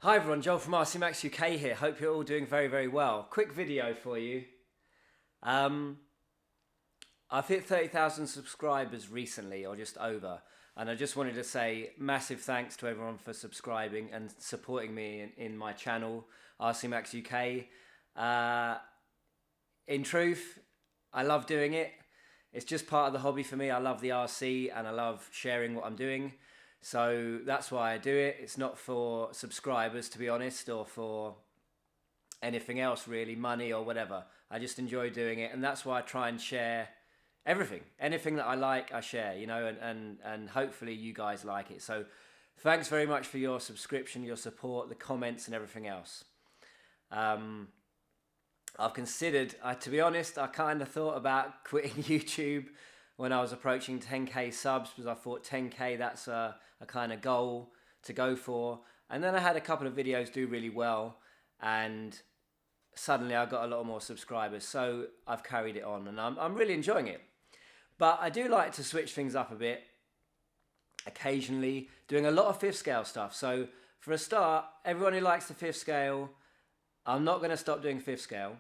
Hi everyone, Joel from RcMAXXuk here. Hope you're all doing very, very well. Quick video for you. I've hit 30,000 subscribers recently, or just over. And I just wanted to say massive thanks to everyone for subscribing and supporting me in my channel, RcMAXXuk. In truth, I love doing it. It's just part of the hobby for me. I love the RC and I love sharing what I'm doing. So that's why I do it. It's not for subscribers, to be honest, or for anything else really, money or whatever. I just enjoy doing it, and that's why I try and share everything. Anything that I like, I share, you know, and hopefully you guys like it. So thanks very much for your subscription, your support, the comments and everything else. I've considered, to be honest, I kind of thought about quitting YouTube when I was approaching 10k subs, because I thought 10k, that's a kind of goal to go for. And then I had a couple of videos do really well, and suddenly I got a lot more subscribers. So I've carried it on, and I'm really enjoying it. But I do like to switch things up a bit, occasionally, doing a lot of fifth scale stuff. So for a start, everyone who likes the fifth scale, I'm not going to stop doing fifth scale.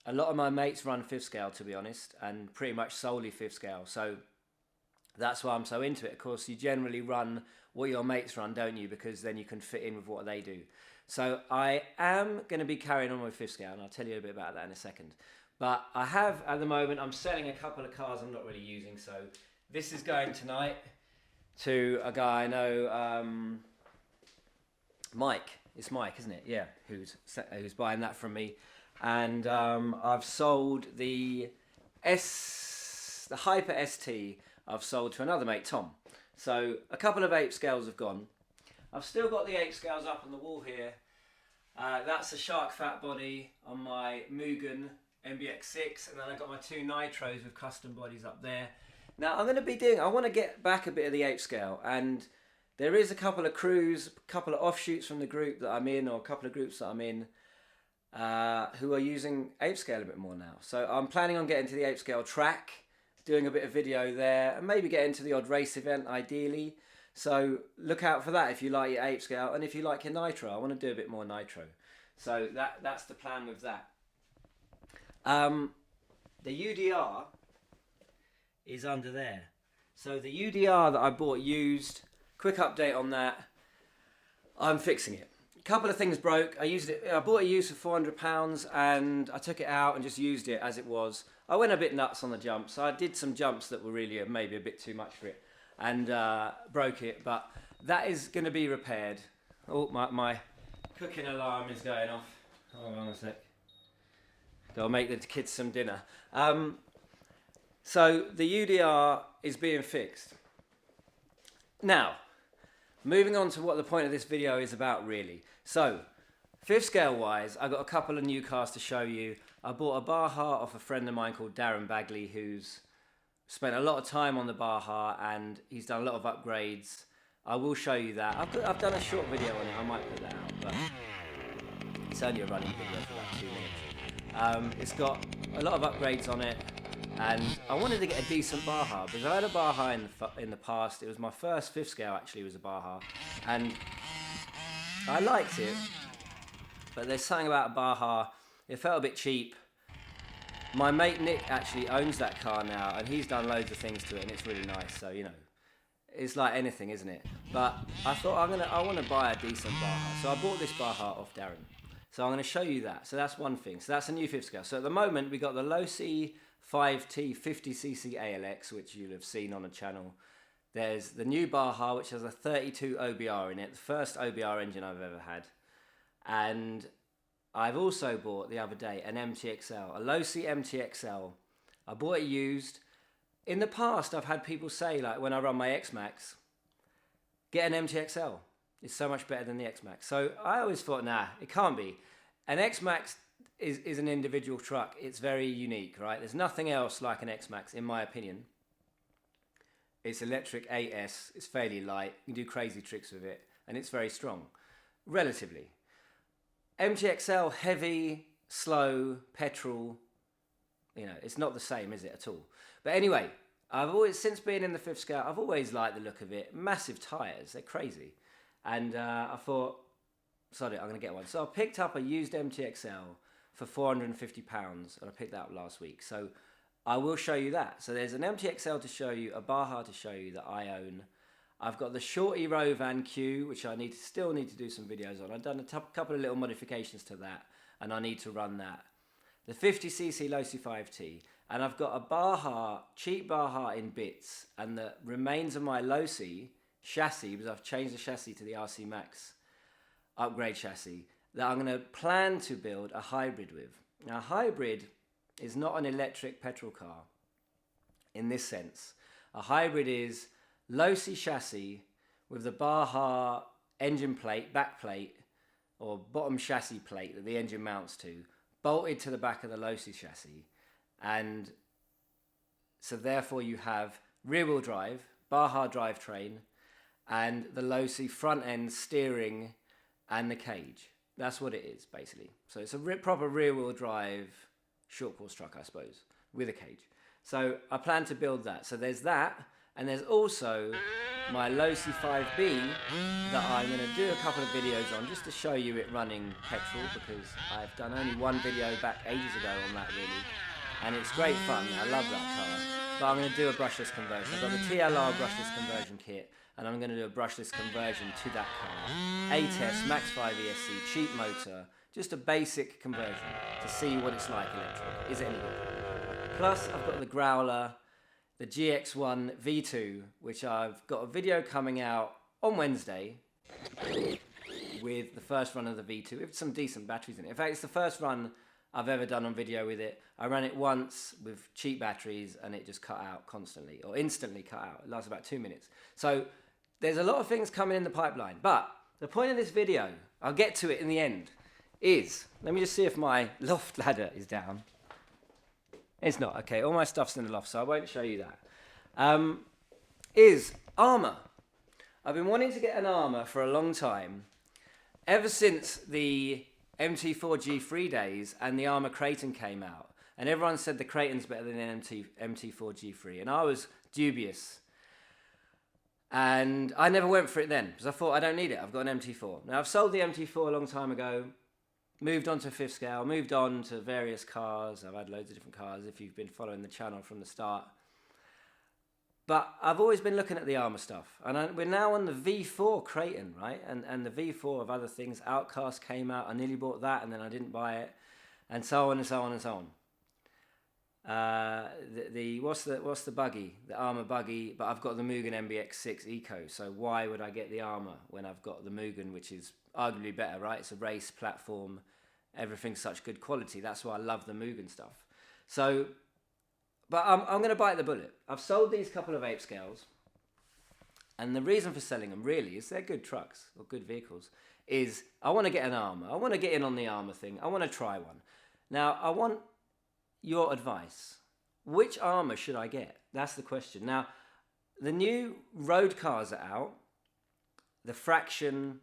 A lot of my mates run fifth scale, to be honest, and pretty much solely fifth scale. So that's why I'm so into it. Of course, you generally run what your mates run, don't you? Because then you can fit in with what they do. So I am going to be carrying on with fifth scale, and I'll tell you a bit about that in a second. But I have, at the moment, I'm selling a couple of cars I'm not really using. So this is going tonight to a guy I know, Mike. It's Mike, isn't it? Yeah, who's buying that from me. And I've sold the Hyper ST. I've sold to another mate, Tom. So a couple of 8 scales have gone. I've still got the 8 scales up on the wall here. That's a shark fat body on my Mugen MBX6, and then I've got my 2 nitros with custom bodies up there. Now I'm going to be doing, I want to get back a bit of the 8 scale, and there is a couple of crews, a couple of offshoots from the group that I'm in, or a couple of groups that I'm in, who are using 8 scale a bit more now. So I'm planning on getting to the 8 scale track, doing a bit of video there, and maybe getting to the odd race event ideally. So look out for that if you like your 8 scale, and if you like your nitro. I want to do a bit more nitro. So that's the plan with that. The UDR is under there. So the UDR that I bought used, quick update on that, I'm fixing it. Couple of things broke. I bought it used for £400, and I took it out and just used it as it was. I went a bit nuts on the jumps. So I did some jumps that were really maybe a bit too much for it, and broke it. But that is going to be repaired. Oh, my cooking alarm is going off. Hold on a sec. Gotta make the kids some dinner. So the UDR is being fixed. Now, moving on to what the point of this video is about really. So, fifth scale wise, I've got a couple of new cars to show you. I bought a Baja off a friend of mine called Darren Bagley, who's spent a lot of time on the Baja, and he's done a lot of upgrades. I will show you that. I've done a short video on it, I might put that out, but it's only a running video for about 2 minutes. It's got a lot of upgrades on it, and I wanted to get a decent Baja, because I had a Baja in the past. It was my first fifth scale, actually, was a Baja, and I liked it, but there's something about a Baja, it felt a bit cheap. My mate Nick actually owns that car now, and he's done loads of things to it, and it's really nice. So, you know, it's like anything, isn't it? But I thought I want to buy a decent Baja, so I bought this Baja off Darren. So I'm going to show you that. So that's one thing. So that's a new fifth scale. So at the moment we got the Losi 5T 50cc ALX, which you'll have seen on the channel. There's the new Baja, which has a 32 OBR in it, the first OBR engine I've ever had. And I've also bought the other day an MTXL, a Losi MTXL. I bought it used. In the past, I've had people say, like when I run my RcMAXXuk, get an MTXL. It's so much better than the RcMAXXuk. So I always thought, nah, it can't be. An RcMAXXuk is an individual truck. It's very unique, right? There's nothing else like an RcMAXXuk, in my opinion. It's electric AS, it's fairly light, you can do crazy tricks with it, and it's very strong, relatively. MTXL, heavy, slow, petrol, you know, it's not the same, is it, at all? But anyway, I've always, since being in the fifth scale, I've always liked the look of it. Massive tyres, they're crazy. And I thought, sod it, I'm going to get one. So I picked up a used MTXL for £450, and I picked that up last week. So I will show you that. So there's an MTXL to show you, a Baja to show you that I own. I've got the Shorty Rovan Q, which I still need to do some videos on. I've done a couple of little modifications to that, and I need to run that. The 50cc Losi 5T, and I've got a Baja, cheap Baja in bits, and the remains of my Losi chassis, because I've changed the chassis to the RcMAXXuk upgrade chassis, that I'm going to plan to build a hybrid with. Now, a hybrid is not an electric petrol car in this sense. A hybrid is Losi chassis with the Baja engine plate, back plate, or bottom chassis plate that the engine mounts to, bolted to the back of the Losi chassis. And so therefore you have rear wheel drive, Baja drivetrain, and the Losi front end steering and the cage. That's what it is, basically. So it's a proper rear wheel drive short course truck, I suppose, with a cage. So I plan to build that. So there's that, and there's also my Losi 5B that I'm going to do a couple of videos on just to show you it running petrol, because I've done only one video back ages ago on that, really, and it's great fun. I love that car, but I'm going to do a brushless conversion. I've got the TLR brushless conversion kit, and I'm going to do a brushless conversion to that car. A-Test, Max 5 ESC, cheap motor, just a basic conversion to see what it's like electric. Is it any good? Plus, I've got the Growler, the GX1 V2, which I've got a video coming out on Wednesday with the first run of the V2 with some decent batteries in it. In fact, it's the first run I've ever done on video with it. I ran it once with cheap batteries and it just cut out constantly, or instantly cut out. It lasts about 2 minutes. So there's a lot of things coming in the pipeline, but the point of this video, I'll get to it in the end, is, let me just see if my loft ladder is down. It's not. Okay, all my stuff's in the loft, so I won't show you that. Is Arrma. I've been wanting to get an Arrma for a long time, ever since the MT4 G3 days and the Arrma Kraton came out. And everyone said the Kraton's better than an MT4 G3, and I was dubious. And I never went for it then, because I thought, I don't need it, I've got an MT4. Now, I've sold the MT4 a long time ago, moved on to fifth scale, moved on to various cars. I've had loads of different cars if you've been following the channel from the start. But I've always been looking at the Arrma stuff. And we're now on the V4 Kraton, right? And the V4 of other things. Outcast came out, I nearly bought that, and then I didn't buy it. And so on and so on and so on. What's the buggy? The Arrma buggy, but I've got the Mugen MBX6 Eco, so why would I get the Arrma when I've got the Mugen, which is arguably better, right? It's a race platform, everything's such good quality. That's why I love the Mugen stuff. So, but I'm going to bite the bullet. I've sold these couple of ape scales, and the reason for selling them really is they're good trucks or good vehicles. Is I want to get an Arrma. I want to get in on the Arrma thing. I want to try one. Now I want your advice. Which Arrma should I get? That's the question. Now, the new road cars are out. The Fraction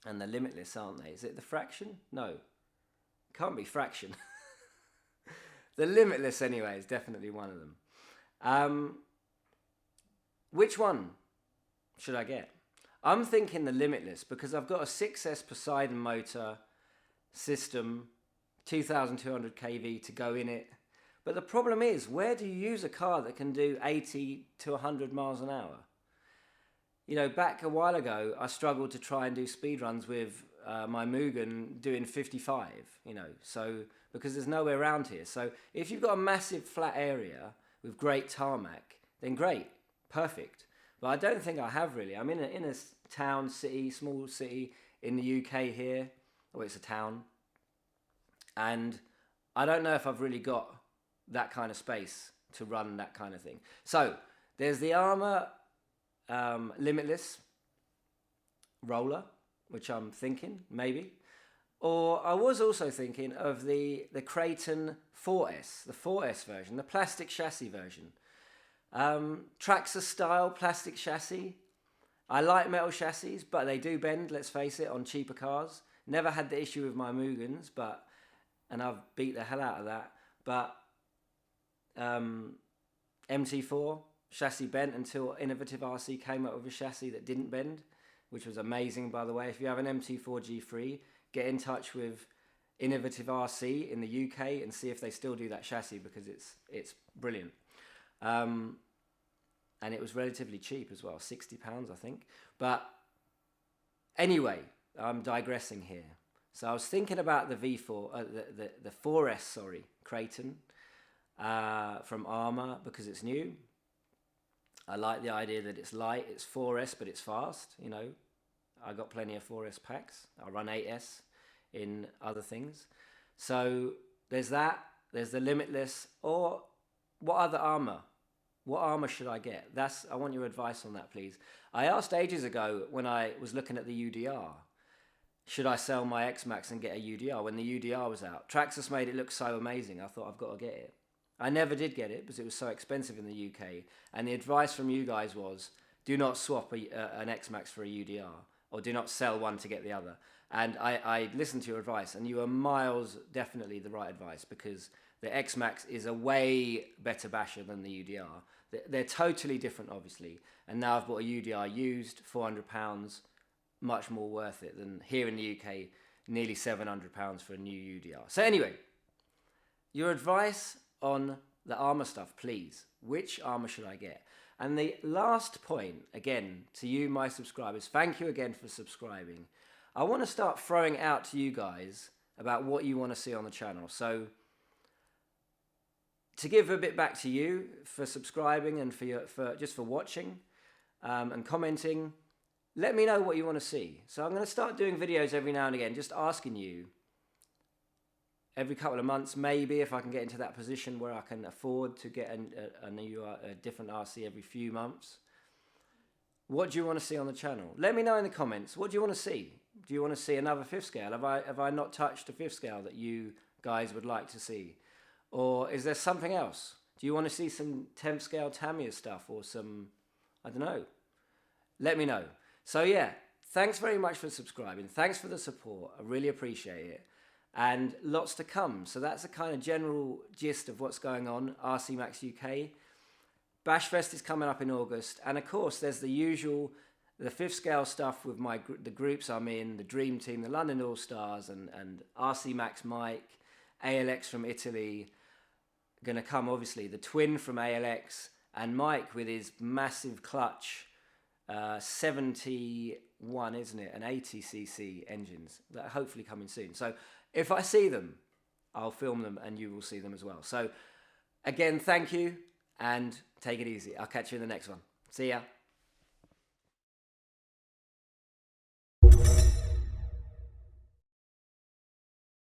and the Limitless, aren't they? Is it the Fraction? No. It can't be Fraction. The Limitless, anyway, is definitely one of them. Which one should I get? I'm thinking the Limitless, because I've got a 6S Poseidon motor system, 2,200 kV to go in it. But the problem is, where do you use a car that can do 80 to 100 miles an hour? You know, back a while ago, I struggled to try and do speed runs with my Mugen doing 55, you know, so because there's nowhere around here. So if you've got a massive flat area with great tarmac, then great, perfect. But I don't think I have really. I'm in a town, city, small city in the UK here. Oh, it's a town. And I don't know if I've really got that kind of space to run that kind of thing. So there's the Arrma Limitless roller, which I'm thinking maybe. Or I was also thinking of the Kraton 4S, the 4S version, the plastic chassis version. Traxxas style plastic chassis. I like metal chassis, but they do bend, let's face it, on cheaper cars. Never had the issue with my Mugens, and I've beat the hell out of that. But MT4 chassis bent until Innovative RC came up with a chassis that didn't bend. which was amazing, by the way. If you have an MT4 G3, get in touch with Innovative RC in the UK and see if they still do that chassis, because it's brilliant. And it was relatively cheap as well, £60 I think. But anyway, I'm digressing here. So I was thinking about the V4, the 4S, sorry, Creighton from Arrma, because it's new. I like the idea that it's light, it's 4S, but it's fast. You know, I got plenty of 4S packs. I run 8S in other things. So there's that. There's the Limitless. Or what other Arrma? What Arrma should I get? I want your advice on that, please. I asked ages ago when I was looking at the UDR, should I sell my RcMAXXuk and get a UDR when the UDR was out? Traxxas made it look so amazing. I thought, I've got to get it. I never did get it because it was so expensive in the UK. And the advice from you guys was, do not swap an RcMAXXuk for a UDR, or do not sell one to get the other. And I listened to your advice, and you were miles definitely the right advice, because the RcMAXXuk is a way better basher than the UDR. They're totally different, obviously. And now I've bought a UDR used, £400, much more worth it than here in the UK, nearly £700 for a new UDR. So anyway, your advice on the Arrma stuff, please. Which Arrma should I get? And the last point, again, to you, my subscribers, thank you again for subscribing. I want to start throwing out to you guys about what you want to see on the channel. So to give a bit back to you for subscribing and for watching and commenting, let me know what you want to see. So I'm going to start doing videos every now and again, just asking you, every couple of months, maybe, if I can get into that position where I can afford to get a different RC every few months. What do you want to see on the channel? Let me know in the comments. What do you want to see? Do you want to see another 5th scale? Have I not touched a 5th scale that you guys would like to see? Or is there something else? Do you want to see some 10th scale Tamiya stuff, or some, I don't know. Let me know. So yeah, thanks very much for subscribing. Thanks for the support. I really appreciate it. And lots to come. So that's a kind of general gist of what's going on. RcMAXXuk UK. Bashfest is coming up in August. And of course, there's the usual, the 5th scale stuff with the groups I'm in, the Dream Team, the London All-Stars, and RcMAXXuk Mike, ALX from Italy. Going to come, obviously, the twin from ALX, and Mike with his massive clutch, 71, isn't it? And 80cc engines that are hopefully coming soon. So if I see them, I'll film them and you will see them as well. So again, thank you and take it easy. I'll catch you in the next one. See ya.